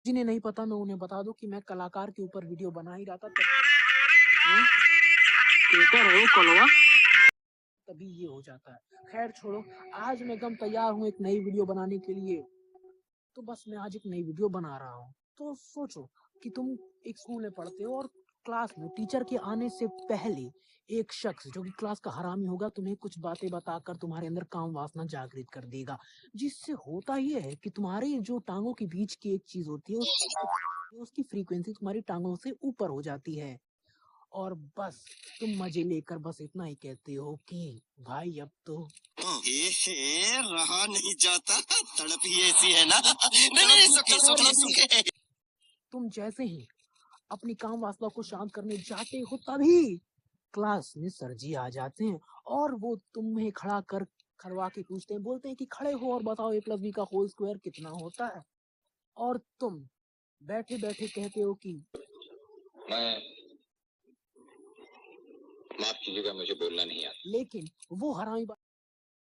जिन्हें नहीं पता मैं उन्हें बता दूं कि मैं कलाकार के ऊपर वीडियो बना ही रहा था तभी ये हो जाता है। खैर छोड़ो, आज मैं एकदम तैयार हूँ एक नई वीडियो बनाने के लिए। तो बस मैं आज एक नई वीडियो बना रहा हूँ। तो सोचो कि तुम एक स्कूल में पढ़ते हो और क्लास में टीचर के आने से पहले एक शख्स जो कि क्लास का हरामी होगा तुम्हें कुछ बातें बताकर तुम्हारे अंदर काम वासना जागृत कर देगा। जिससे होता ये है कि तुम्हारे जो टांगों के बीच की एक चीज होती है उसकी फ्रीक्वेंसी तुम्हारी टांगों से ऊपर हो जाती है। और बस तुम मजे लेकर बस इतना ही कहते हो कि भाई अब तो रहा नहीं जाता, तड़प ही ऐसी है ना। नहीं, सुन के। तुम जैसे ही अपनी काम वासना को शांत करने जाते हो तभी क्लास में सर जी आ जाते हैं और वो तुम्हें खड़ा कर खड़वा के पूछते हैं, बोलते हैं कि खड़े हो और बताओ a + b का होल स्क्वायर कितना होता है। और तुम बैठे बैठे कहते हो कि मैं माफ कीजिएगा, मुझे बोलना नहीं आता। लेकिन वो हरामी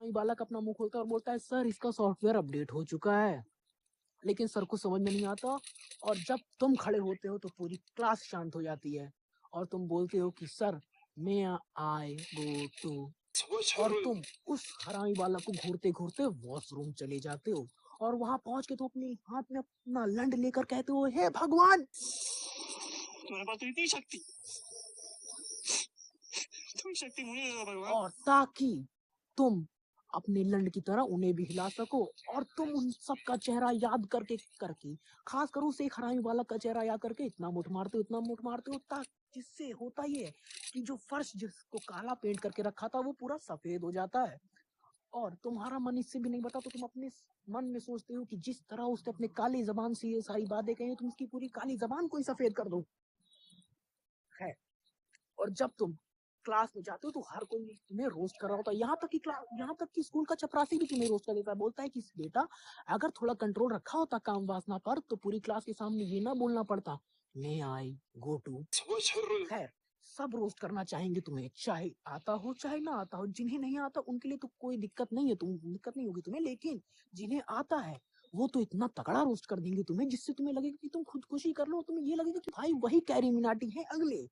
बालक अपना मुंह खोलता है और बोलता है सर इसका सॉफ्टवेयर अपडेट हो चुका है। लेकिन सर को समझ में नहीं आता और जब तुम खड़े होते हो तो पूरी क्लास शांत हो जाती है और तुम बोलते हो कि sir may I go to, और तुम उस हरामी बालक को घूरते घूरते वॉशरूम चले जाते हो और वहां पहुंच के तुम अपने हाथ में अपना लंड लेकर कहते हो हे भगवान तुम्हारे पास तो इतनी शक्ति, इतनी शक्ति मुझे दे दो भगवान। और ताकि तुम अपने लंड की तरह उन्हें भी हिला सको और तुम उन सब का चेहरा याद करके खास कर उस एक हरामी बालक का चेहरा याद करके इतना मुठ मारते हो ताकि जिससे होता ये है कि जो फर्श जिसको काला पेंट करके रखा था वो पूरा सफेद हो जाता है। और तुम्हारा मन इससे भी नहीं बता तो तुम अपने मन में सोचते हो कि जिस तरह उसने अपने काली जबान से ये सारी बातें कही तुम उसकी पूरी काली जबान को ही सफेद कर दो। है और जब तुम क्लास में जाते हो तो हर कोई तुम्हें रोस्ट कर रहा होता है, यहाँ तक कि स्कूल का चपरासी भी तुम्हें रोस्ट कर देता है, बोलता है कि बेटा अगर थोड़ा कंट्रोल रखा होता काम वासना पर तो पूरी क्लास के सामने ये ना बोलना पड़ता मे आई गो टू। खैर सब रोस्ट करना चाहेंगे तुम्हें, चाहे आता हो चाहे ना आता हो। जिन्हें नहीं आता उनके लिए तो कोई दिक्कत नहीं है, दिक्कत नहीं होगी तुम्हें, लेकिन जिन्हें आता है वो तो इतना तगड़ा रोस्ट कर देंगे तुम्हें जिससे तुम्हें लगेगा कि तुम खुदकुशी कर लो, तुम्हें ये लगेगा कि भाई वही कैरी मिनाटी है अगले।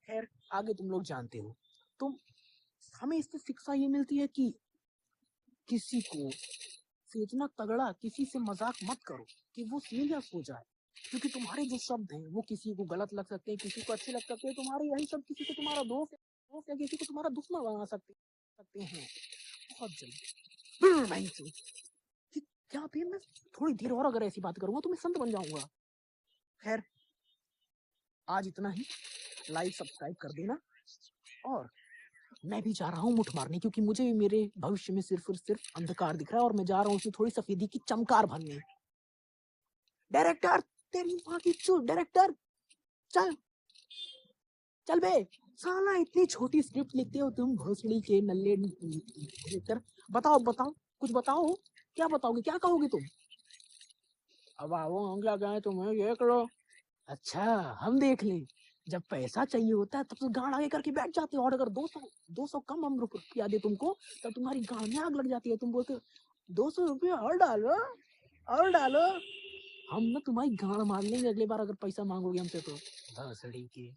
खैर आगे तुम लोग जानते हो। तुम हमें इससे शिक्षा ये मिलती है कि किसी को इतना तगड़ा किसी से मजाक मत करो कि वो सीरियस हो जाए, क्योंकि तुम्हारे जो शब्द हैं वो किसी को गलत लग सकते हैं, किसी को अच्छे लग सकते हैं। तुम्हारे यही शब्द किसी को तुम्हारा दोस्त या किसी को तुम्हारा दुश्मन बना सकते हैं बहुत जल्दी। क्या भी मैं थोड़ी देर और अगर ऐसी बात करूंगा तो मैं संत बन जाऊंगा। खैर आज इतना ही, लाइक सब्सक्राइब कर देना और मैं भी जा रहा हूँ मुठ मारने, क्योंकि मुझे भी मेरे भविष्य में सिर्फ और सिर्फ अंधकार दिख रहा है और मैं जा रहा हूँ उसमें थोड़ी सफेदी की चमकार भरने। डायरेक्टर तेरी माँ की चूत, डायरेक्टर चल चल बे, साला इतनी छोटी स्क्रिप्ट लिखते हो तुम भोसड़ी के नल्ले डायरेक्टर। बताओ कुछ बताओ, क्या बताओगे, क्या कहोगे तुम? अब आओ हम क्या कहें तुम्हें, देख लो। अच्छा हम देख लें, जब पैसा चाहिए होता है तब तो गाड़ आगे करके बैठ जाते हो और अगर 200 कम हम रुपया दे तुमको तब तुम्हारी गाड़ में आग लग जाती है। तुम बोलते हो 200 रुपया और डालो, हम ना तुम्हारी गाड़ मार लेंगे अगली बार अगर पैसा मांगोगे हमसे तो। भसड़ी की